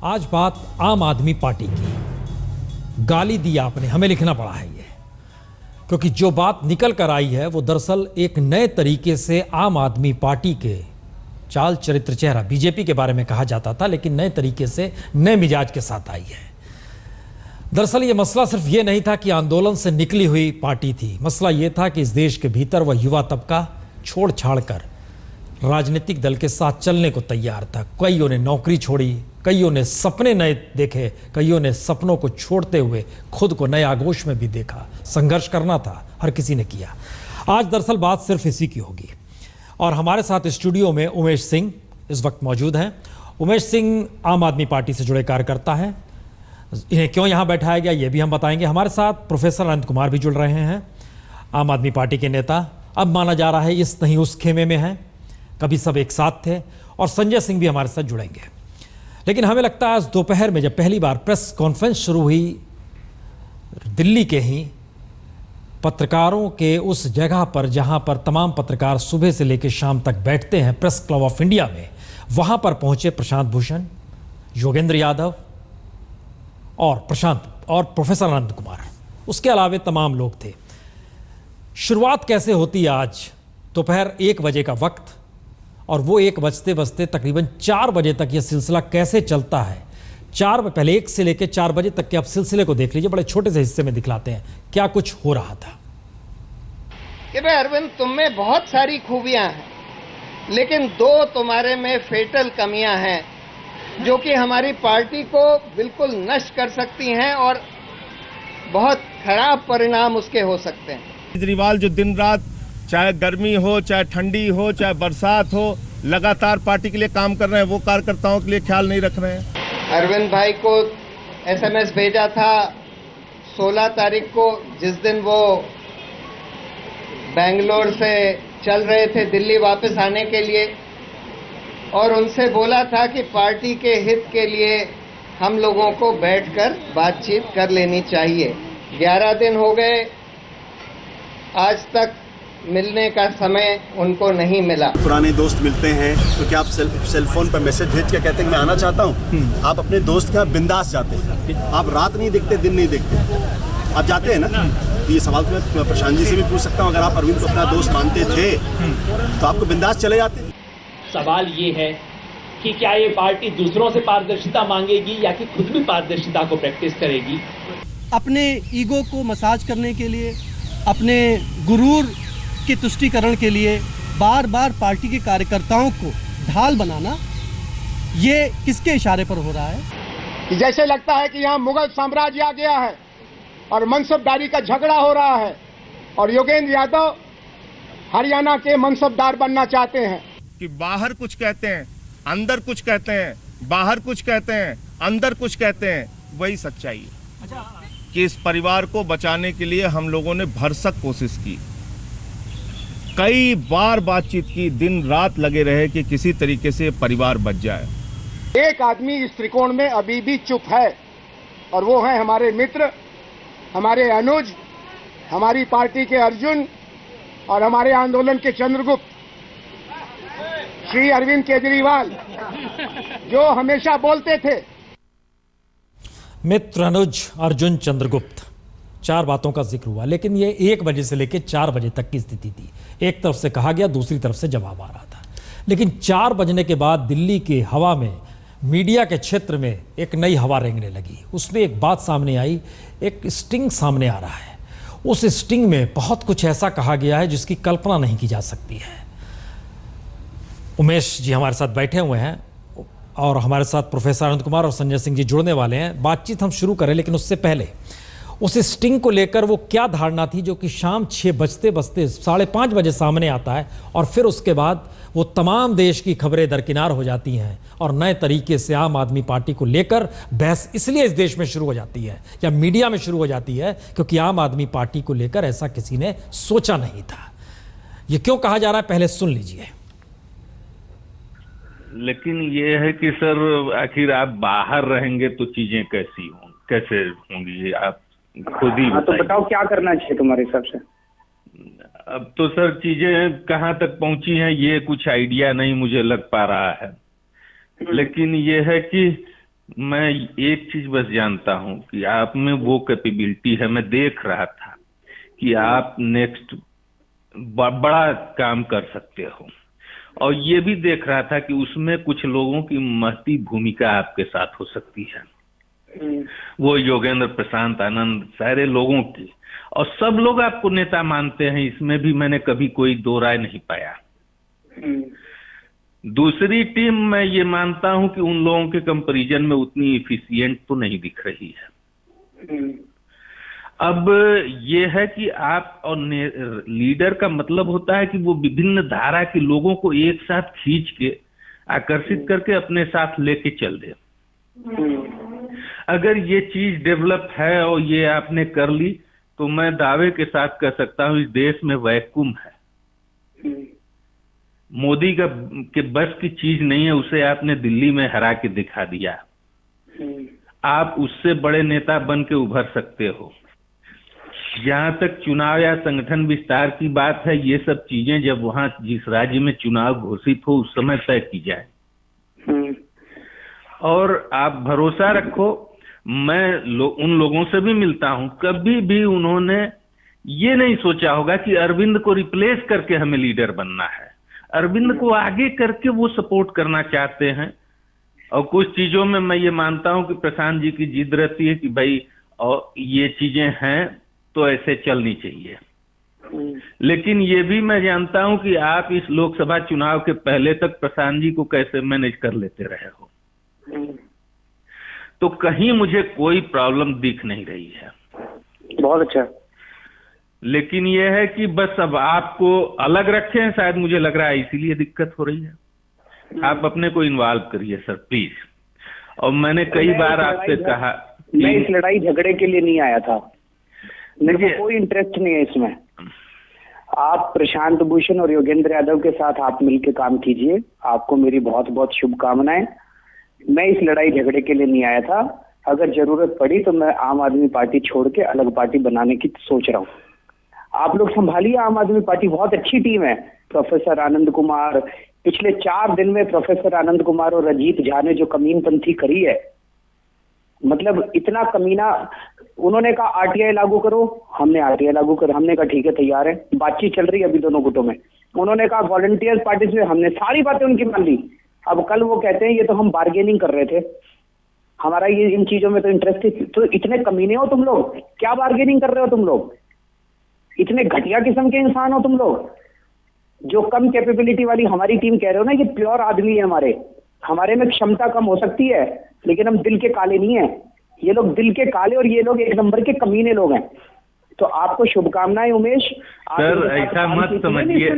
आज बात आम आदमी पार्टी की। गाली दी आपने, हमें लिखना पड़ा है ये, क्योंकि जो बात निकल कर आई है वो दरअसल एक नए तरीके से आम आदमी पार्टी के चाल चरित्र चेहरा, बीजेपी के बारे में कहा जाता था, लेकिन नए तरीके से नए मिजाज के साथ आई है। दरअसल ये मसला सिर्फ ये नहीं था कि आंदोलन से निकली हुई पार्टी थी, मसला ये था कि इस देश के भीतर वह युवा तबका छोड़ छाड़ कर राजनीतिक दल के साथ चलने को तैयार था। कईयों ने नौकरी छोड़ी, कईयों ने सपने नए देखे, कईयों ने सपनों को छोड़ते हुए खुद को नए आगोश में भी देखा। संघर्ष करना था, हर किसी ने किया। आज दरअसल बात सिर्फ इसी की होगी और हमारे साथ स्टूडियो में उमेश सिंह इस वक्त मौजूद हैं। उमेश सिंह आम आदमी पार्टी से जुड़े कार्यकर्ता हैं। इन्हें क्यों यहाँ बैठाया गया ये भी हम बताएंगे। हमारे साथ प्रोफेसर अनंत कुमार भी जुड़ रहे हैं, आम आदमी पार्टी के नेता। अब माना जा रहा है इस नहीं उस खेमे में हैं, कभी सब एक साथ थे। और संजय सिंह भी हमारे साथ जुड़ेंगे। लेकिन हमें लगता है आज दोपहर में जब पहली बार प्रेस कॉन्फ्रेंस शुरू हुई दिल्ली के ही पत्रकारों के उस जगह पर जहां पर तमाम पत्रकार सुबह से लेकर शाम तक बैठते हैं, प्रेस क्लब ऑफ इंडिया में, वहां पर पहुंचे प्रशांत भूषण, योगेंद्र यादव और प्रोफेसर अनंत कुमार। उसके अलावा तमाम लोग थे। शुरुआत कैसे होती है आज दोपहर 1 बजे का वक्त, और वो 1 बजते बजते तकरीबन 4 बजे तक ये सिलसिला कैसे चलता है। पहले 1 से लेकर 4 बजे तक के आप सिलसिले को देख लीजिए, बड़े छोटे से हिस्से में दिखलाते हैं क्या कुछ हो रहा था। कि भाई अरविंद, तुम में बहुत सारी खूबियां हैं, लेकिन 2 तुम्हारे में फेटल कमियां हैं जो कि हमारी पार्टी को बिल्कुल नष्ट कर सकती हैं और बहुत खराब परिणाम उसके हो सकते हैं। केजरीवाल जो दिन रात, चाहे गर्मी हो, चाहे ठंडी हो, चाहे बरसात हो, लगातार पार्टी के लिए काम कर रहे हैं, वो कार्यकर्ताओं के लिए ख्याल नहीं रख रहे हैं। अरविंद भाई को एसएमएस भेजा था 16 तारीख को, जिस दिन वो बेंगलोर से चल रहे थे दिल्ली वापस आने के लिए, और उनसे बोला था कि पार्टी के हित के लिए हम लोगों को बैठकर बातचीत कर लेनी चाहिए। 11 दिन हो गए, आज तक मिलने का समय उनको नहीं मिला। पुराने दोस्त मिलते हैं तो क्या आप सेल फोन पर मैसेज भेज के कहते हैं मैं आना चाहता हूँ? आप अपने दोस्त के यहाँ बिंदास जाते हैं, आप रात नहीं देखते, दिन नहीं देखते, आप जाते हैं ना। तो ये सवाल तो मैं प्रशांत जी से भी पूछ सकता हूँ, अगर आप अरविंद को अपना दोस्त मानते थे तो आपको बिंदास चले जाते। सवाल ये है कि क्या ये पार्टी दूसरों से पारदर्शिता मांगेगी या कि खुद भी पारदर्शिता को प्रैक्टिस करेगी। अपने ईगो को मसाज करने के लिए, अपने गुरूर के तुष्टीकरण के लिए बार बार पार्टी के कार्यकर्ताओं को ढाल बनाना, ये किसके इशारे पर हो रहा है? कि जैसे लगता है कि यहाँ मुगल साम्राज्य आ गया है और मनसबदारी का झगड़ा हो रहा है और योगेंद्र यादव हरियाणा के मनसबदार बनना चाहते हैं। कि बाहर कुछ कहते हैं, अंदर कुछ कहते हैं, बाहर कुछ कहते हैं, अंदर कुछ कहते हैं, वही सच्चाई है। कि इस परिवार को बचाने के लिए हम लोगों ने भरसक कोशिश की, कई बार बातचीत की, दिन रात लगे रहे कि किसी तरीके से परिवार बच जाए। एक आदमी इस त्रिकोण में अभी भी चुप है और वो है हमारे मित्र, हमारे अनुज, हमारी पार्टी के अर्जुन और हमारे आंदोलन के चंद्रगुप्त, श्री अरविंद केजरीवाल, जो हमेशा बोलते थे। मित्र, अनुज, अर्जुन, चंद्रगुप्त, 4 बातों का जिक्र हुआ, लेकिन ये 1 बजे से लेकर 4 बजे तक की स्थिति थी। एक तरफ से कहा गया, दूसरी तरफ से जवाब आ रहा था। लेकिन 4 बजने के बाद दिल्ली की हवा में, मीडिया के क्षेत्र में एक नई हवा रेंगने लगी। उसमें एक बात सामने आई, एक स्टिंग सामने आ रहा है। उस स्टिंग में बहुत कुछ ऐसा कहा गया है जिसकी कल्पना नहीं की जा सकती है। उमेश जी हमारे साथ बैठे हुए हैं और हमारे साथ प्रोफेसर अनंत कुमार और संजय सिंह जी जुड़ने वाले हैं। बातचीत हम शुरू करें, लेकिन उससे पहले उस स्टिंग को लेकर वो क्या धारणा थी जो कि शाम 6 बजते बजते 5:30 बजे सामने आता है और फिर उसके बाद वो तमाम देश की खबरें दरकिनार हो जाती हैं और नए तरीके से आम आदमी पार्टी को लेकर बहस इसलिए इस देश में शुरू हो जाती है या मीडिया में शुरू हो जाती है क्योंकि आम आदमी पार्टी को लेकर ऐसा किसी ने सोचा नहीं था। ये क्यों कहा जा रहा है, पहले सुन लीजिए। लेकिन ये है कि सर, आखिर आप बाहर रहेंगे तो चीजें कैसे होंगी, आप खुद ही तो बताओ क्या करना चाहिए तुम्हारे हिसाब से। अब तो सर चीजें कहाँ तक पहुंची हैं ये कुछ आइडिया नहीं मुझे लग पा रहा है, लेकिन ये है कि मैं एक चीज बस जानता हूं कि आप में वो कैपेबिलिटी है। मैं देख रहा था कि आप नेक्स्ट बड़ा काम कर सकते हो, और ये भी देख रहा था कि उसमें कुछ लोगों की महती भूमिका आपके साथ हो सकती है, वो योगेंद्र, प्रशांत, आनंद, सारे लोगों की, और सब लोग आपको नेता मानते हैं, इसमें भी मैंने कभी कोई दो राय नहीं पाया। दूसरी टीम मैं ये मानता हूं कि उन लोगों के कंपैरिजन में उतनी इफिशिएंट तो नहीं दिख रही है। अब ये है कि आप, और लीडर का मतलब होता है कि वो विभिन्न धारा के लोगों को एक साथ खींच के आकर्षित करके अपने साथ लेके चल दे। अगर ये चीज डेवलप है और ये आपने कर ली, तो मैं दावे के साथ कह सकता हूं इस देश में वैक्यूम है। मोदी का के बस की चीज नहीं है, उसे आपने दिल्ली में हरा के दिखा दिया। आप उससे बड़े नेता बन के उभर सकते हो। जहां तक चुनाव या संगठन विस्तार की बात है, ये सब चीजें जब वहां जिस राज्य में चुनाव घोषित हो उस समय तय की जाए। और आप भरोसा रखो, मैं उन लोगों से भी मिलता हूं, कभी भी उन्होंने ये नहीं सोचा होगा कि अरविंद को रिप्लेस करके हमें लीडर बनना है। अरविंद को आगे करके वो सपोर्ट करना चाहते हैं। और कुछ चीजों में मैं ये मानता हूं कि प्रशांत जी की जिद रहती है कि भाई और ये चीजें हैं तो ऐसे चलनी चाहिए। लेकिन ये भी मैं जानता हूं कि आप इस लोकसभा चुनाव के पहले तक प्रशांत जी को कैसे मैनेज कर लेते रहे हो, तो कहीं मुझे कोई प्रॉब्लम दिख नहीं रही है। बहुत अच्छा। लेकिन यह है कि बस अब आपको अलग रखे हैं, शायद मुझे लग रहा है इसीलिए दिक्कत हो रही है। आप अपने को इन्वॉल्व करिए सर प्लीज। और मैंने कई बार आपसे कहा, मैं इस लड़ाई झगड़े के लिए नहीं आया था, मेरे को कोई इंटरेस्ट नहीं है इसमें। आप प्रशांत भूषण और योगेंद्र यादव के साथ आप मिलकर काम कीजिए, आपको मेरी बहुत बहुत शुभकामनाएं। मैं इस लड़ाई झगड़े के लिए नहीं आया था। अगर जरूरत पड़ी तो मैं आम आदमी पार्टी छोड़ के अलग पार्टी बनाने की सोच रहा हूँ। आप लोग संभालिए आम आदमी पार्टी, बहुत अच्छी टीम है। प्रोफेसर आनंद कुमार, पिछले 4 दिन में प्रोफेसर आनंद कुमार और अजीत झा ने जो कमीनपंथी करी है, मतलब इतना कमीना। उन्होंने कहा आरटीआई लागू करो, हमने आरटीआई लागू कर, हमने कहा ठीक है तैयार है, बातचीत चल रही है अभी दोनों गुटों में। उन्होंने कहा वॉलंटियर्स पार्टी से, हमने सारी बातें उनकी मान ली। अब कल वो कहते हैं ये तो हम बार्गेनिंग कर रहे थे, हमारा ये इन चीजों में तो इंटरेस्ट है। तो इतने कमीने हो तुम लोग, क्या बार्गेनिंग कर रहे हो तुम लोग? इतने घटिया किस्म के इंसान हो तुम लोग, जो कम कैपेबिलिटी वाली हमारी टीम कह रहे हो ना, ये प्योर आदमी है हमारे में क्षमता कम हो सकती है, लेकिन हम दिल के काले नहीं है। ये लोग दिल के काले और ये लोग एक नंबर के कमीने लोग हैं। तो आपको शुभकामनाएं उमेश। सर ऐसा मत समझिए।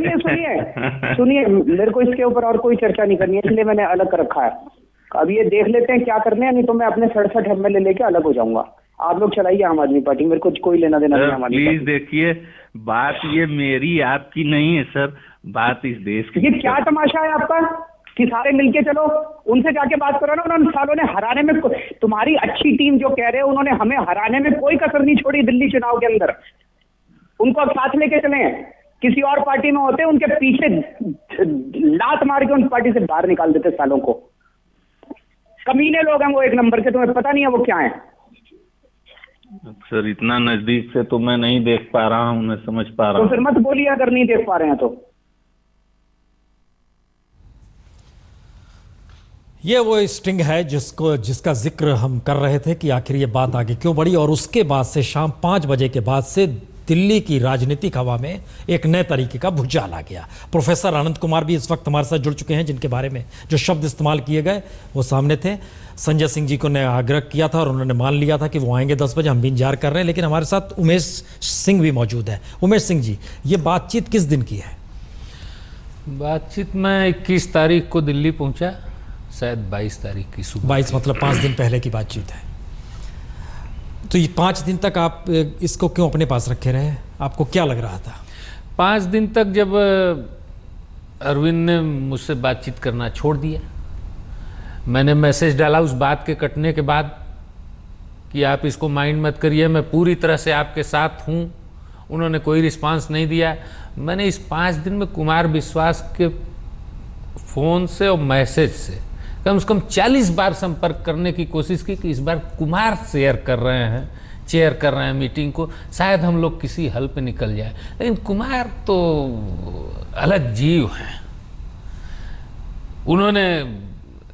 सुनिए, मेरे को इसके ऊपर और कोई चर्चा नहीं करनी है, इसलिए मैंने अलग कर रखा है। अब ये देख लेते हैं क्या करने हैं, नहीं तो मैं अपने 67 MLA लेके अलग हो जाऊंगा। आप लोग चलाइए आम आदमी पार्टी, मेरे को कोई लेना देना नहीं हमारी। प्लीज देखिए, बात ये मेरी आपकी नहीं है सर, बात इस देश की। ये क्या तमाशा है आपका कि सारे मिलके चलो, उनसे जाके बात करो ना। उन्होंने सालों ने हराने में, तुम्हारी अच्छी टीम जो कह रहे हो, उन्होंने हमें हराने में कोई कसर नहीं छोड़ी दिल्ली चुनाव के अंदर। उनको अब साथ लेके चले। किसी और पार्टी में होते उनके पीछे लात मार के उन पार्टी से बाहर निकाल देते सालों को। कमीने लोग हैं वो एक नंबर के, तुम्हें पता नहीं है वो क्या है। सर इतना नजदीक से तो मैं नहीं देख पा रहा हूँ, मैं समझ पा रहा हूँ। तो फिर मत बोलिए अगर नहीं देख पा रहे हैं तो। ये वो स्ट्रिंग है जिसका जिक्र हम कर रहे थे कि आखिर ये बात आगे क्यों बढ़ी। और उसके बाद से शाम 5 बजे के बाद से दिल्ली की राजनीतिक हवा में एक नए तरीके का भूचाल आ गया। प्रोफेसर आनंद कुमार भी इस वक्त हमारे साथ जुड़ चुके हैं, जिनके बारे में जो शब्द इस्तेमाल किए गए वो सामने थे। संजय सिंह जी को ने आग्रह किया था और उन्होंने मान लिया था कि वो आएंगे 10 बजे, हम भी इंतजार कर रहे हैं। लेकिन हमारे साथ उमेश सिंह भी मौजूद है। उमेश सिंह जी, ये बातचीत किस दिन की है? बातचीत में 21 तारीख को दिल्ली पहुंचा, शायद 22 तारीख की सुबह। 22 मतलब 5 दिन पहले की बातचीत है। तो ये 5 दिन तक आप इसको क्यों अपने पास रखे रहे? आपको क्या लग रहा था? 5 दिन तक जब अरविंद ने मुझसे बातचीत करना छोड़ दिया, मैंने मैसेज डाला उस बात के कटने के बाद कि आप इसको माइंड मत करिए, मैं पूरी तरह से आपके साथ हूँ। उन्होंने कोई रिस्पांस नहीं दिया। मैंने इस 5 दिन में कुमार विश्वास के फ़ोन से और मैसेज से कम से कम 40 बार संपर्क करने की कोशिश की कि इस बार कुमार चेयर कर रहे हैं मीटिंग को, शायद हम लोग किसी हल पे निकल जाए। लेकिन कुमार तो अलग जीव हैं। उन्होंने,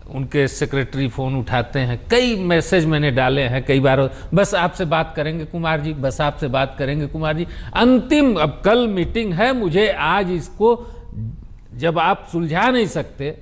उनके सेक्रेटरी फ़ोन उठाते हैं, कई मैसेज मैंने डाले हैं कई बार, बस आपसे बात करेंगे कुमार जी, बस आपसे बात करेंगे कुमार जी। अंतिम, अब कल मीटिंग है, मुझे आज इसको, जब आप सुलझा नहीं सकते,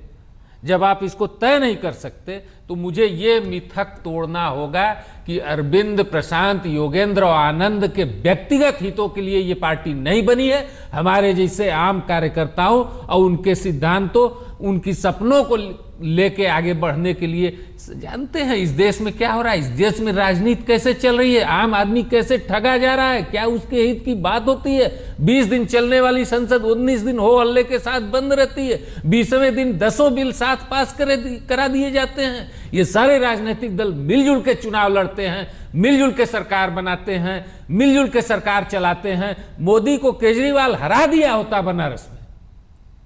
जब आप इसको तय नहीं कर सकते, तो मुझे ये मिथक तोड़ना होगा कि अरविंद, प्रशांत, योगेंद्र और आनंद के व्यक्तिगत हितों के लिए ये पार्टी नहीं बनी है। हमारे जैसे आम कार्यकर्ताओं और उनके सिद्धांतों, उनकी सपनों को लेके आगे बढ़ने के लिए। जानते हैं इस देश में क्या हो रहा है, इस देश में राजनीति कैसे चल रही है, आम आदमी कैसे ठगा जा रहा है, क्या उसके हित की बात होती है। 20 दिन चलने वाली संसद 19 दिन हो हल्ले के साथ बंद रहती है, 20वें दिन 10 बिल साथ पास करा दिए जाते हैं। ये सारे राजनीतिक दल मिलजुल के चुनाव लड़ते हैं, मिलजुल के सरकार बनाते हैं, मिलजुल के सरकार चलाते हैं। मोदी को केजरीवाल हरा दिया होता बनारस में,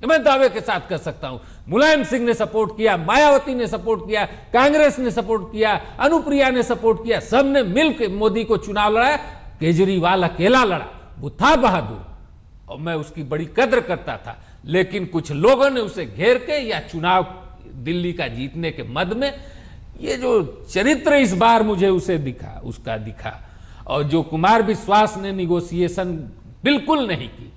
मैं दावे के साथ कह सकता हूं। मुलायम सिंह ने सपोर्ट किया, मायावती ने सपोर्ट किया, कांग्रेस ने सपोर्ट किया, अनुप्रिया ने सपोर्ट किया, सबने मिलकर मोदी को चुनाव लड़ा। केजरीवाल अकेला लड़ा, वो था बहादुर और मैं उसकी बड़ी कद्र करता था। लेकिन कुछ लोगों ने उसे घेर के, या चुनाव दिल्ली का जीतने के मद में, ये जो चरित्र इस बार मुझे उसे दिखा, उसका दिखा। और जो कुमार विश्वास ने निगोशिएशन बिल्कुल नहीं की।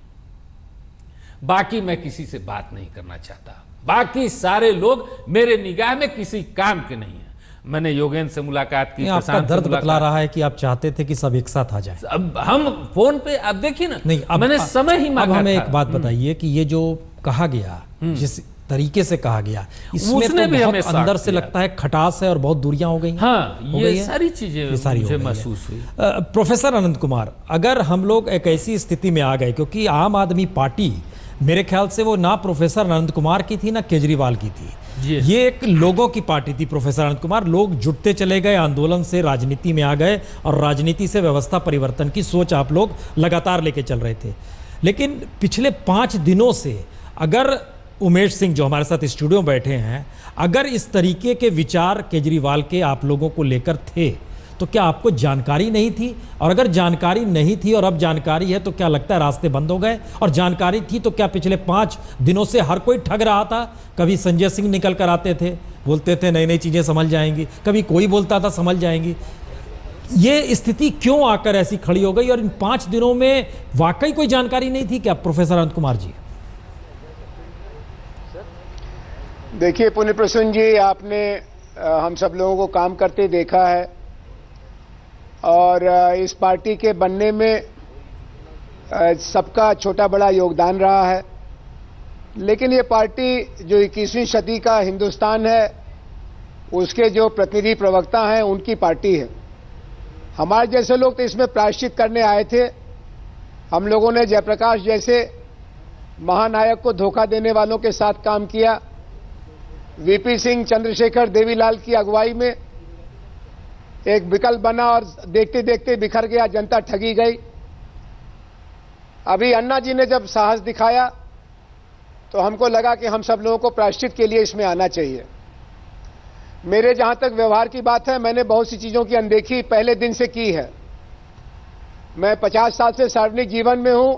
बाकी मैं किसी से बात नहीं करना चाहता, बाकी सारे लोग मेरे निगाह में किसी काम के नहीं है। मैंने योगेंद्र से मुलाकात की, आपका दर्द बतला रहा है कि आप चाहते थे कि सब एक साथ आ जाए। अब हम फोन पे, अब देखिए ना, नहीं, मैंने समय ही मांगा। अब हमें एक बात बताइए कि ये जो कहा गया, जिस तरीके से कहा गया, इसमें तो बहुत अंदर से लगता है खटास है और बहुत दूरियां हो गई। हाँ, ये सारी चीजें मुझे महसूस हुई। प्रोफेसर अनंत कुमार, अगर हम लोग एक ऐसी स्थिति में आ गए, क्योंकि आम आदमी पार्टी मेरे ख्याल से वो ना प्रोफेसर अनंत कुमार की थी ना केजरीवाल की थी, ये एक लोगों की पार्टी थी। प्रोफेसर अनंत कुमार, लोग जुटते चले गए, आंदोलन से राजनीति में आ गए और राजनीति से व्यवस्था परिवर्तन की सोच आप लोग लगातार लेके चल रहे थे। लेकिन पिछले 5 दिनों से अगर उमेश सिंह जो हमारे साथ स्टूडियो में बैठे हैं, अगर इस तरीके के विचार केजरीवाल के आप लोगों को लेकर थे, तो क्या आपको जानकारी नहीं थी? और अगर जानकारी नहीं थी और अब जानकारी है, तो क्या लगता है रास्ते बंद हो गए? और जानकारी थी तो क्या पिछले 5 दिनों से हर कोई ठग रहा था? कभी संजय सिंह निकल कर आते थे, बोलते थे नई नई चीज़ें संभल जाएंगी, कभी कोई बोलता था संभल जाएंगी। ये स्थिति क्यों आकर ऐसी खड़ी हो गई? और इन 5 दिनों में वाकई कोई जानकारी नहीं थी क्या, प्रोफेसर अनंत कुमार जी? देखिए पुण्य प्रसून जी, आपने हम सब लोगों को काम करते देखा है और इस पार्टी के बनने में सबका छोटा बड़ा योगदान रहा है। लेकिन ये पार्टी जो 21वीं सदी का हिंदुस्तान है, उसके जो प्रतिनिधि प्रवक्ता हैं, उनकी पार्टी है। हमारे जैसे लोग तो इसमें प्रायश्चित करने आए थे। हम लोगों ने जयप्रकाश जैसे महानायक को धोखा देने वालों के साथ काम किया। वीपी सिंह, चंद्रशेखर, देवीलाल की अगुवाई में एक विकल्प बना और देखते देखते बिखर गया, जनता ठगी गई। अभी अन्ना जी ने जब साहस दिखाया तो हमको लगा कि हम सब लोगों को प्रायश्चित के लिए इसमें आना चाहिए। मेरे जहां तक व्यवहार की बात है, मैंने बहुत सी चीजों की अनदेखी पहले दिन से की है। मैं 50 साल से सार्वजनिक जीवन में हूं,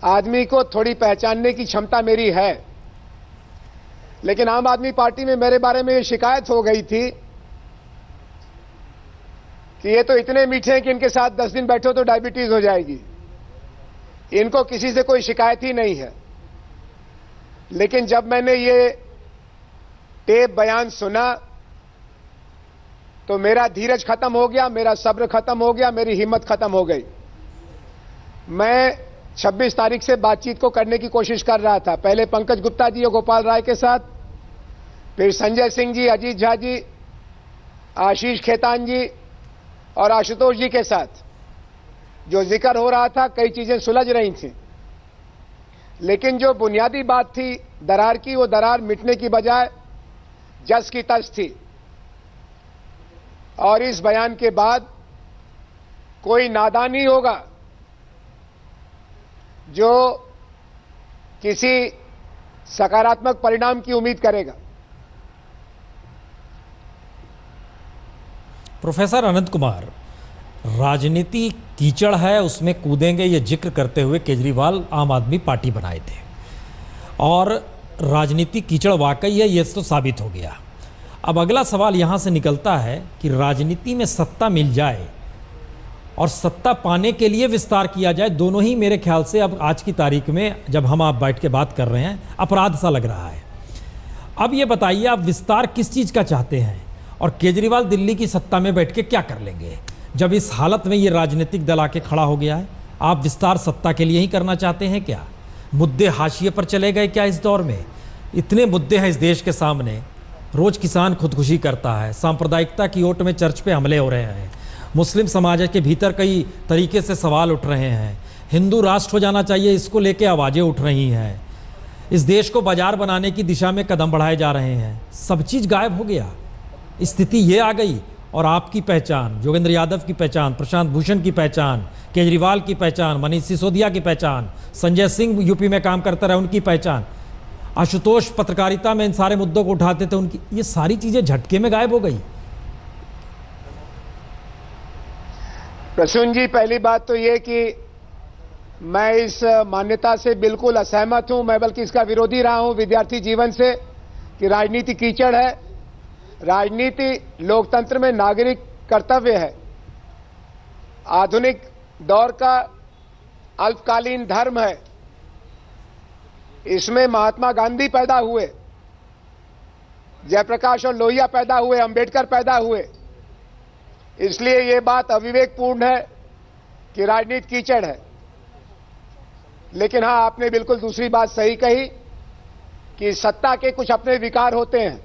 आदमी को थोड़ी पहचानने की क्षमता मेरी है। लेकिन आम आदमी पार्टी में मेरे बारे में ये शिकायत हो गई थी कि ये तो इतने मीठे हैं कि इनके साथ 10 दिन बैठो तो डायबिटीज हो जाएगी। इनको किसी से कोई शिकायत ही नहीं है। लेकिन जब मैंने ये टेप बयान सुना तो मेरा धीरज खत्म हो गया, मेरा सब्र खत्म हो गया, मेरी हिम्मत खत्म हो गई। मैं 26 तारीख से बातचीत को करने की कोशिश कर रहा था, पहले पंकज गुप्ता जी और गोपाल राय के साथ, फिर संजय सिंह जी, अजीत झा जी, आशीष खेतान जी और आशुतोष जी के साथ। जो जिक्र हो रहा था, कई चीजें सुलझ रही थी, लेकिन जो बुनियादी बात थी दरार की, वो दरार मिटने की बजाय जस की तस थी। और इस बयान के बाद कोई नादान ही होगा जो किसी सकारात्मक परिणाम की उम्मीद करेगा। प्रोफेसर अनंत कुमार, राजनीति कीचड़ है, उसमें कूदेंगे ये जिक्र करते हुए केजरीवाल आम आदमी पार्टी बनाए थे और राजनीति कीचड़ वाकई है, ये तो साबित हो गया। अब अगला सवाल यहाँ से निकलता है कि राजनीति में सत्ता मिल जाए और सत्ता पाने के लिए विस्तार किया जाए, दोनों ही मेरे ख्याल से अब आज की तारीख में जब हम आप बैठ के बात कर रहे हैं अपराध सा लग रहा है। अब ये बताइए आप विस्तार किस चीज़ का चाहते हैं और केजरीवाल दिल्ली की सत्ता में बैठ के क्या कर लेंगे जब इस हालत में ये राजनीतिक दल आके खड़ा हो गया है? आप विस्तार सत्ता के लिए ही करना चाहते हैं क्या? मुद्दे हाशिए पर चले गए क्या इस दौर में? इतने मुद्दे हैं इस देश के सामने। रोज किसान खुदकुशी करता है, सांप्रदायिकता की ओट में चर्च पे हमले हो रहे हैं, मुस्लिम समाज के भीतर कई तरीके से सवाल उठ रहे हैं, हिंदू राष्ट्र हो जाना चाहिए, इसको लेके आवाज़ें उठ रही हैं, इस देश को बाजार बनाने की दिशा में कदम बढ़ाए जा रहे हैं। सब चीज़ गायब हो गया, स्थिति ये आ गई। और आपकी पहचान, योगेंद्र यादव की पहचान, प्रशांत भूषण की पहचान, केजरीवाल की पहचान, मनीष सिसोदिया की पहचान, संजय सिंह यूपी में काम करता रहे उनकी पहचान, आशुतोष पत्रकारिता में इन सारे मुद्दों को उठाते थे उनकी, ये सारी चीज़ें झटके में गायब हो गई। प्रसून जी, पहली बात तो ये कि मैं इस मान्यता से बिल्कुल असहमत हूं, मैं बल्कि इसका विरोधी रहा हूं विद्यार्थी जीवन से कि राजनीति कीचड़ है। राजनीति लोकतंत्र में नागरिक कर्तव्य है, आधुनिक दौर का अल्पकालीन धर्म है। इसमें महात्मा गांधी पैदा हुए, जयप्रकाश और लोहिया पैदा हुए, अंबेडकर पैदा हुए। इसलिए ये बात अविवेकपूर्ण है कि राजनीति कीचड़ है। लेकिन हाँ, आपने बिल्कुल दूसरी बात सही कही कि सत्ता के कुछ अपने विकार होते हैं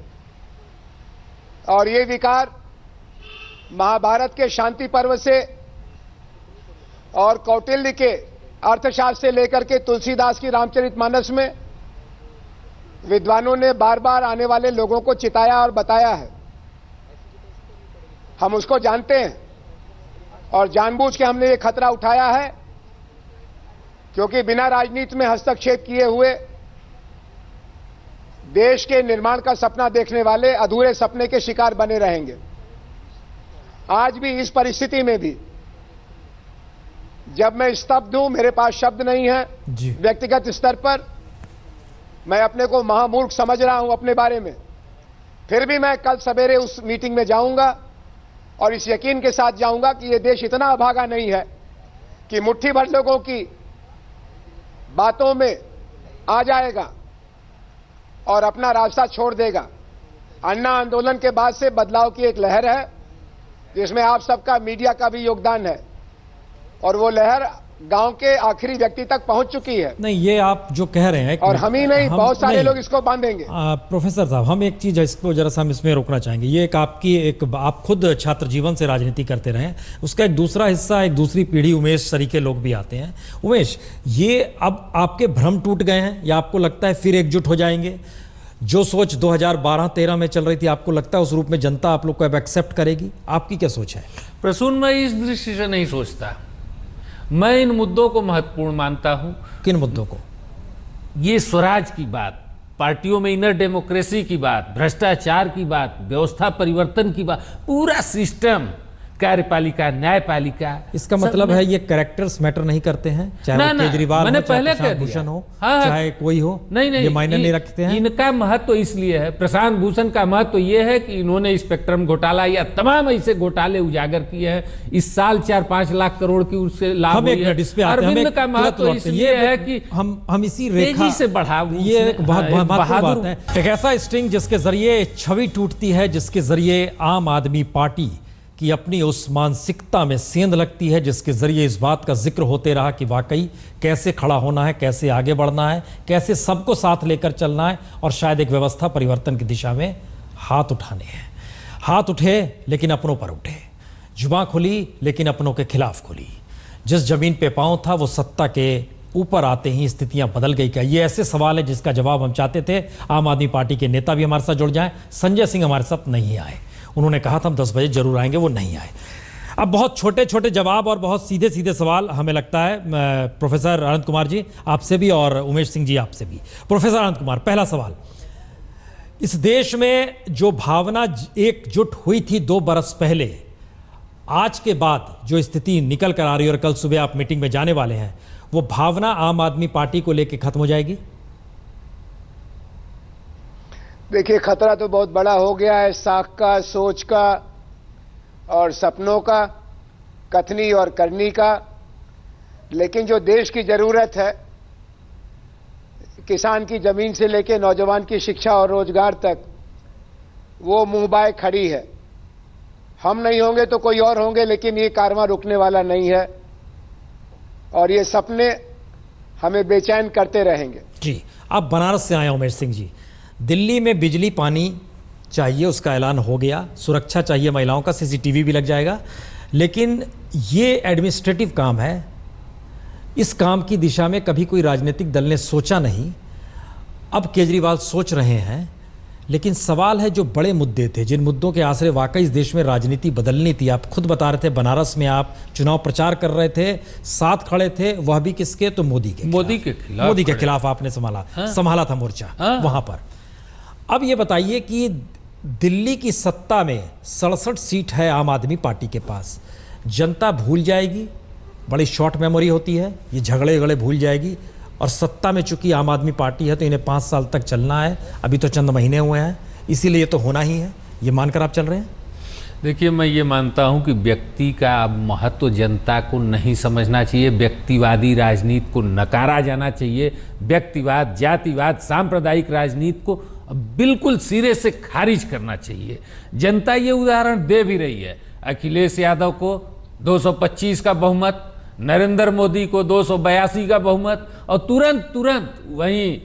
और ये विकार महाभारत के शांति पर्व से और कौटिल्य के अर्थशास्त्र से लेकर के तुलसीदास की रामचरितमानस में विद्वानों ने बार बार आने वाले लोगों को चिताया और बताया है। हम उसको जानते हैं और जानबूझ के हमने ये खतरा उठाया है क्योंकि बिना राजनीति में हस्तक्षेप किए हुए देश के निर्माण का सपना देखने वाले अधूरे सपने के शिकार बने रहेंगे। आज भी इस परिस्थिति में भी जब मैं स्तब्ध हूं, मेरे पास शब्द नहीं है व्यक्तिगत स्तर पर, मैं अपने को महामूर्ख समझ रहा हूं अपने बारे में, फिर भी मैं कल सवेरे उस मीटिंग में जाऊंगा और इस यकीन के साथ जाऊंगा कि यह देश इतना अभागा नहीं है कि मुट्ठी भर लोगों की बातों में आ जाएगा और अपना रास्ता छोड़ देगा। अन्ना आंदोलन के बाद से बदलाव की एक लहर है जिसमें आप सबका, मीडिया का भी योगदान है और वो लहर गांव के आखिरी व्यक्ति तक पहुंच चुकी है। नहीं, ये आप जो कह रहे हैं और हम ही नहीं, बहुत सारे लोग इसको बांधेंगे। प्रोफेसर साहब, हम एक चीज इसको जरा सा हम इसमें रोकना चाहेंगे। ये आप खुद छात्र जीवन से राजनीति करते रहे, उसका एक दूसरा हिस्सा, एक दूसरी पीढ़ी उमेश सरीके लोग भी आते हैं। उमेश, ये अब आपके भ्रम टूट गए हैं या आपको लगता है फिर एकजुट हो जाएंगे? जो सोच 2012-13 में चल रही थी, आपको लगता है उस रूप में जनता आप लोग को अब एक्सेप्ट करेगी? आपकी क्या सोच है? प्रसून, मैं इस दृष्टि से नहीं सोचता। मैं इन मुद्दों को महत्वपूर्ण मानता हूं। किन मुद्दों को? ये स्वराज की बात, पार्टियों में इनर डेमोक्रेसी की बात, भ्रष्टाचार की बात, व्यवस्था परिवर्तन की बात, पूरा सिस्टम, कार्यपालिका, न्यायपालिका। इसका मतलब है ये कैरेक्टर्स मैटर नहीं करते हैं, चाहे केजरीवाल मैंने पहले कह प्रशांत भूषण हो, चाहे कोई हो, नहीं, ये मायने नहीं रखते हैं। इनका महत्व इसलिए है, प्रशांत भूषण का महत्व ये है कि इन्होंने स्पेक्ट्रम घोटाला या तमाम ऐसे घोटाले उजागर किए हैं। इस साल 4-5 लाख करोड़ की उससे लाभ हुई है। अरविंद का महत्व इसलिए है कि हम इसी रेखा से बढ़ा, ये एक बहुत महत्वपूर्ण बात है। एक ऐसा स्ट्रिंग जिसके जरिए छवि टूटती है, जिसके जरिए आम आदमी पार्टी कि अपनी उस मानसिकता में सेंध लगती है, जिसके जरिए इस बात का जिक्र होते रहा कि वाकई कैसे खड़ा होना है, कैसे आगे बढ़ना है, कैसे सबको साथ लेकर चलना है और शायद एक व्यवस्था परिवर्तन की दिशा में हाथ उठाने हैं। हाथ उठे लेकिन अपनों पर उठे, जुबां खुली लेकिन अपनों के खिलाफ खुली। जिस जमीन पे पांव था वो सत्ता के ऊपर आते ही स्थितियां बदल गई। क्या ये ऐसे सवाल है जिसका जवाब हम चाहते थे? आम आदमी पार्टी के नेता भी हमारे साथ जुड़ जाएं। संजय सिंह हमारे साथ नहीं आए, उन्होंने कहा था हम 10 बजे जरूर आएंगे, वो नहीं आए। अब बहुत छोटे छोटे जवाब और बहुत सीधे सीधे सवाल हमें लगता है, प्रोफेसर अनंत कुमार जी आपसे भी और उमेश सिंह जी आपसे भी। प्रोफेसर अनंत कुमार, पहला सवाल, इस देश में जो भावना एकजुट हुई थी 2 बरस पहले आज के बाद जो स्थिति निकल कर आ रही है और कल सुबह आप मीटिंग में जाने वाले हैं, वो भावना आम आदमी पार्टी को लेकर खत्म हो जाएगी? देखिए, खतरा तो बहुत बड़ा हो गया है, साख का, सोच का और सपनों का, कथनी और करनी का। लेकिन जो देश की जरूरत है, किसान की जमीन से लेकर नौजवान की शिक्षा और रोजगार तक, वो मुंह बाय खड़ी है। हम नहीं होंगे तो कोई और होंगे, लेकिन ये कारवां रुकने वाला नहीं है और ये सपने हमें बेचैन करते रहेंगे। जी, अब बनारस से आए उमेश सिंह जी। दिल्ली में बिजली पानी चाहिए, उसका ऐलान हो गया। सुरक्षा चाहिए महिलाओं का, सीसीटीवी भी लग जाएगा। लेकिन ये एडमिनिस्ट्रेटिव काम है, इस काम की दिशा में कभी कोई राजनीतिक दल ने सोचा नहीं। अब केजरीवाल सोच रहे हैं। लेकिन सवाल है, जो बड़े मुद्दे थे, जिन मुद्दों के आसरे वाकई इस देश में राजनीति बदलनी थी। आप खुद बता रहे थे, बनारस में आप चुनाव प्रचार कर रहे थे, साथ खड़े थे, वह भी किसके? तो मोदी के खिलाफ। मोदी के खिलाफ आपने संभाला था मोर्चा वहां पर। अब ये बताइए कि दिल्ली की सत्ता में 67 सीट है आम आदमी पार्टी के पास। जनता भूल जाएगी, बड़ी शॉर्ट मेमोरी होती है, ये झगड़े भूल जाएगी। और सत्ता में चूंकि आम आदमी पार्टी है तो इन्हें 5 साल तक चलना है, अभी तो चंद महीने हुए हैं, इसीलिए ये तो होना ही है। ये मानकर आप चल रहे हैं? देखिए, मैं ये मानता हूं कि व्यक्ति का अब महत्व जनता को नहीं समझना चाहिए। व्यक्तिवादी राजनीति को नकारा जाना चाहिए। व्यक्तिवाद, जातिवाद, सांप्रदायिक राजनीति को बिल्कुल सिरे से खारिज करना चाहिए। जनता ये उदाहरण दे भी रही है। अखिलेश यादव को 225 का बहुमत, नरेंद्र मोदी को 282 का बहुमत, और तुरंत वहीं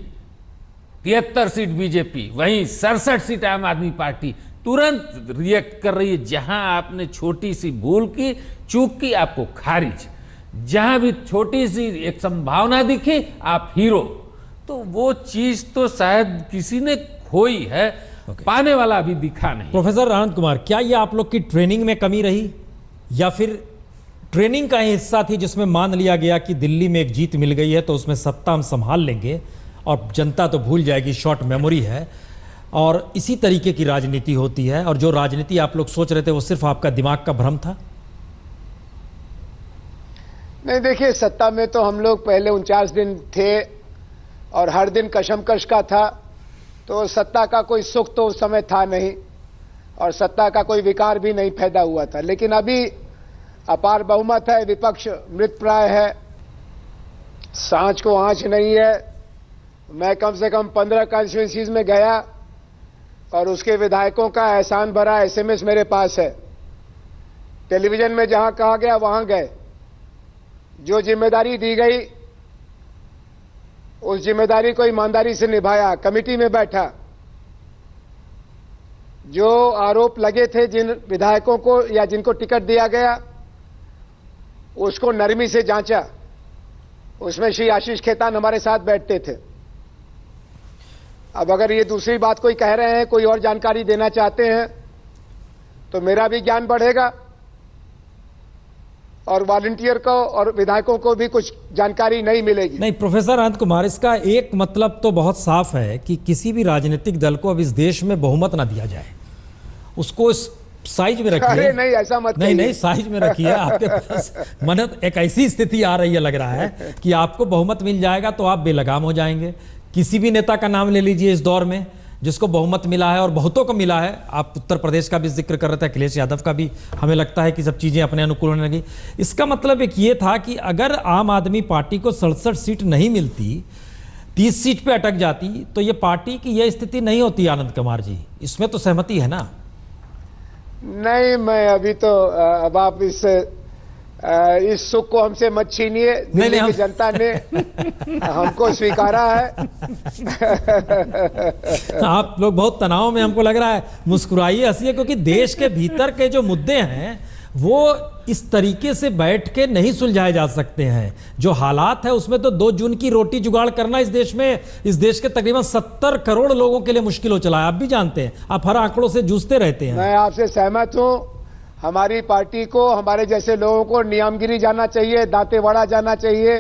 73 सीट बीजेपी, वहीं 67 सीट आम आदमी पार्टी तुरंत रिएक्ट कर रही है। जहां आपने छोटी सी भूल की, चूक की, आपको खारिज। जहां भी छोटी सी एक संभावना दिखी, आप हीरो। तो वो चीज तो शायद किसी ने खोई है, पाने वाला अभी दिखा नहीं। प्रोफेसर आनंद कुमार, क्या ये आप लोग की ट्रेनिंग में कमी रही, या फिर ट्रेनिंग का ही हिस्सा थी जिसमें मान लिया गया कि दिल्ली में एक जीत मिल गई है तो उसमें सत्ता हम संभाल लेंगे और जनता तो भूल जाएगी, शॉर्ट मेमोरी है, और इसी तरीके की राजनीति होती है, और जो राजनीति आप लोग सोच रहे थे वो सिर्फ आपका दिमाग का भ्रम था? नहीं, देखिए, सत्ता में तो हम लोग पहले 49 दिन थे और हर दिन कशमकश का था, तो सत्ता का कोई सुख तो उस समय था नहीं और सत्ता का कोई विकार भी नहीं पैदा हुआ था। लेकिन अभी अपार बहुमत है, विपक्ष मृतप्राय है, सांच को आंच नहीं है। मैं कम से कम 15 कॉन्स्टिट्यूंसीज में गया और उसके विधायकों का एहसान भरा एसएमएस मेरे पास है। टेलीविजन में जहां कहा गया वहां गए। जो जिम्मेदारी दी गई उस जिम्मेदारी को ईमानदारी से निभाया। कमेटी में बैठा, जो आरोप लगे थे जिन विधायकों को या जिनको टिकट दिया गया, उसको नरमी से जांचा। उसमें श्री आशीष खेतान हमारे साथ बैठते थे। अब अगर ये दूसरी बात कोई कह रहे हैं, कोई और जानकारी देना चाहते हैं, तो मेरा भी ज्ञान बढ़ेगा और वॉलंटियर को और विधायकों को भी कुछ जानकारी नहीं मिलेगी। नहीं प्रोफेसर आनंद कुमार, इसका एक मतलब तो बहुत साफ है कि किसी भी राजनीतिक दल को अब इस देश में बहुमत ना दिया जाए, उसको साइज में रखिए। अरे नहीं, ऐसा मत कहिए। नहीं, साइज में रखिए। आपके पास मतलब एक ऐसी स्थिति आ रही है, लग रहा है कि आपको बहुमत मिल जाएगा तो आप बेलगाम हो जाएंगे। किसी भी नेता का नाम ले लीजिए इस दौर में जिसको बहुमत मिला है, और बहुतों को मिला है। आप उत्तर प्रदेश का भी जिक्र कर रहे थे, अखिलेश यादव का भी। हमें लगता है कि सब चीजें अपने अनुकूल होने लगी। इसका मतलब एक ये था कि अगर आम आदमी पार्टी को 67 सीट नहीं मिलती, 30 सीट पे अटक जाती, तो ये पार्टी की यह स्थिति नहीं होती। आनंद कुमार जी, इसमें तो सहमति है ना? नहीं, मैं अभी तो अब आप इस सुख को हमसे मत छीनिए। दिल्ली की जनता ने हमको स्वीकारा है। आप लोग बहुत तनाव में, हमको लग रहा है। मुस्कुराइए, हंसिए, क्योंकि देश के भीतर के जो मुद्दे हैं वो इस तरीके से बैठ के नहीं सुलझाए जा सकते हैं। जो हालात है उसमें तो 2 जून की रोटी जुगाड़ करना इस देश में, इस देश के तकरीबन 70 करोड़ लोगों के लिए मुश्किल हो चला है। आप भी जानते हैं, आप हर आंकड़ों से जूझते रहते हैं। मैं आपसे सहमत हूं। हमारी पार्टी को, हमारे जैसे लोगों को नियामगिरी जाना चाहिए, दांतेवाड़ा जाना चाहिए,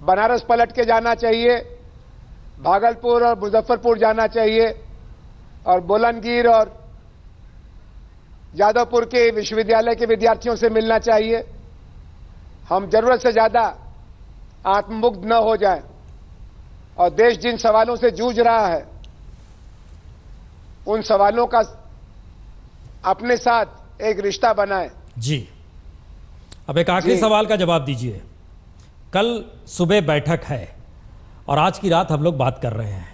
बनारस पलट के जाना चाहिए, भागलपुर और मुजफ्फरपुर जाना चाहिए, और बुलंदगीर और जादवपुर के विश्वविद्यालय के विद्यार्थियों से मिलना चाहिए। हम जरूरत से ज्यादा आत्ममुग्ध न हो जाएं और देश जिन सवालों से जूझ रहा है उन सवालों का अपने साथ एक रिश्ता बनाएं। जी, अब एक आखिरी सवाल का जवाब दीजिए। कल सुबह बैठक है और आज की रात हम लोग बात कर रहे हैं।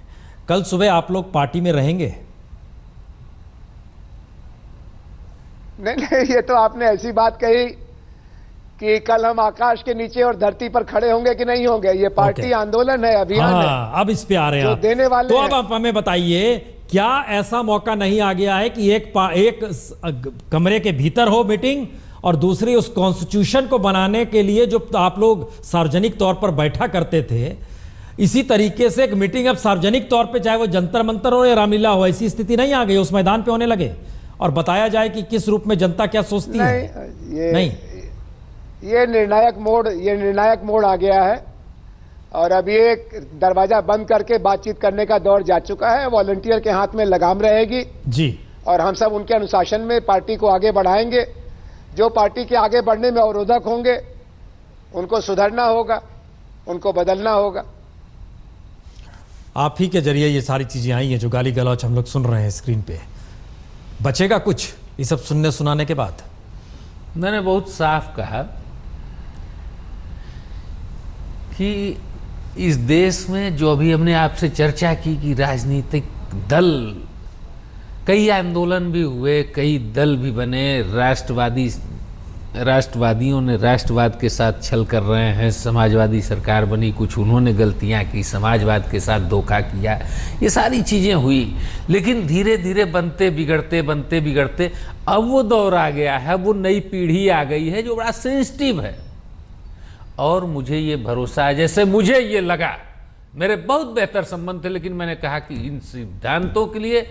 कल सुबह आप लोग पार्टी में रहेंगे? नहीं, ये तो आपने ऐसी बात कही कि कल हम आकाश के नीचे और धरती पर खड़े होंगे कि नहीं होंगे। ये पार्टी आंदोलन है, अभियान है। अब इस पे आ रहे हैं जो आप। देने वाले तो अब आप हमें बताइए, क्या ऐसा मौका नहीं आ गया है कि एक कमरे के भीतर हो मीटिंग और दूसरी उस कॉन्स्टिट्यूशन को बनाने के लिए जो आप लोग सार्वजनिक तौर पर बैठा करते थे, इसी तरीके से एक मीटिंग अब सार्वजनिक तौर पे, चाहे वो जंतर मंतर हो या रामलीला हो, ऐसी स्थिति नहीं आ गई? उस मैदान पे होने लगे और बताया जाए कि किस रूप में जनता क्या सोचती है? नहीं, ये निर्णायक मोड़ आ गया है और अब ये दरवाजा बंद करके बातचीत करने का दौर जा चुका है। वॉलंटियर के हाथ में लगाम रहेगी जी, और हम सब उनके अनुशासन में पार्टी को आगे बढ़ाएंगे। जो पार्टी के आगे बढ़ने में अवरोधक होंगे उनको सुधरना होगा, उनको बदलना होगा। आप ही के जरिए ये सारी चीजें आई हैं जो गाली गलौच हम लोग सुन रहे हैं स्क्रीन पे। बचेगा कुछ ये सब सुनने सुनाने के बाद? मैंने बहुत साफ कहा कि इस देश में जो अभी हमने आपसे चर्चा की कि राजनीतिक दल, कई आंदोलन भी हुए, कई दल भी बने, राष्ट्रवादियों ने राष्ट्रवाद के साथ छल कर रहे हैं, समाजवादी सरकार बनी, कुछ उन्होंने गलतियां की, समाजवाद के साथ धोखा किया, ये सारी चीज़ें हुई। लेकिन धीरे धीरे बनते बिगड़ते अब वो दौर आ गया है, वो नई पीढ़ी आ गई है जो बड़ा सेंसिटिव है। और मुझे ये भरोसा है, जैसे मुझे ये लगा, मेरे बहुत बेहतर संबंध थे, लेकिन मैंने कहा कि इन सिद्धांतों के लिए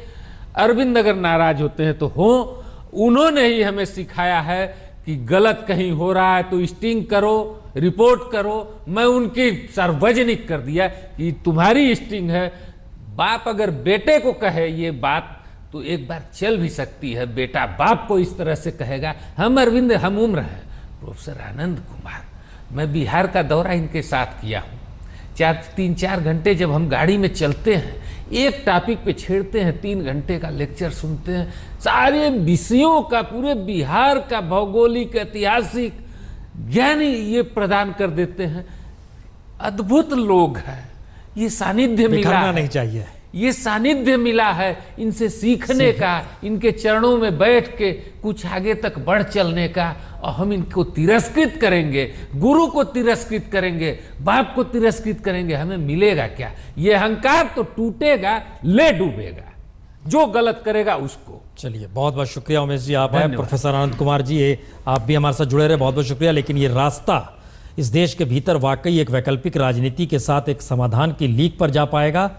अरविंद अगर नाराज होते हैं तो हो, उन्होंने ही हमें सिखाया है कि गलत कहीं हो रहा है तो स्टिंग करो, रिपोर्ट करो। मैं उनकी सार्वजनिक कर दिया कि तुम्हारी स्टिंग है। बाप अगर बेटे को कहे ये बात तो एक बार चल भी सकती है, बेटा बाप को इस तरह से कहेगा। हम अरविंद हम उम्र हैं। प्रोफेसर आनंद कुमार, मैं बिहार का दौरा इनके साथ किया हूँ। 3-4 घंटे जब हम गाड़ी में चलते हैं, एक टॉपिक पे छेड़ते हैं, 3 घंटे का लेक्चर सुनते हैं, सारे विषयों का, पूरे बिहार का भौगोलिक ऐतिहासिक ज्ञान ये प्रदान कर देते हैं। अद्भुत लोग हैं, ये सानिध्य मिला है, नहीं चाहिए, ये सानिध्य मिला है, इनसे सीखने का, इनके चरणों में बैठ के कुछ आगे तक बढ़ चलने का। और हम इनको तिरस्कृत करेंगे, गुरु को तिरस्कृत करेंगे, बाप को तिरस्कृत करेंगे, हमें मिलेगा क्या? ये अहंकार तो टूटेगा, ले डूबेगा जो गलत करेगा उसको। चलिए, बहुत बहुत शुक्रिया उमेश जी, आप हैं। प्रोफेसर आनंद कुमार जी, आप भी हमारे साथ जुड़े रहे, बहुत बहुत शुक्रिया। लेकिन ये रास्ता इस देश के भीतर वाकई एक वैकल्पिक राजनीति के साथ एक समाधान की लीक पर जा पाएगा?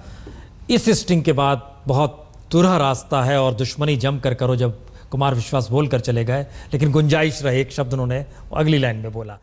इस स्टिंग के बाद बहुत तुरह रास्ता है और दुश्मनी जम कर करो, जब कुमार विश्वास बोल कर चले गए। लेकिन गुंजाइश रहे, एक शब्द उन्होंने अगली लाइन में बोला।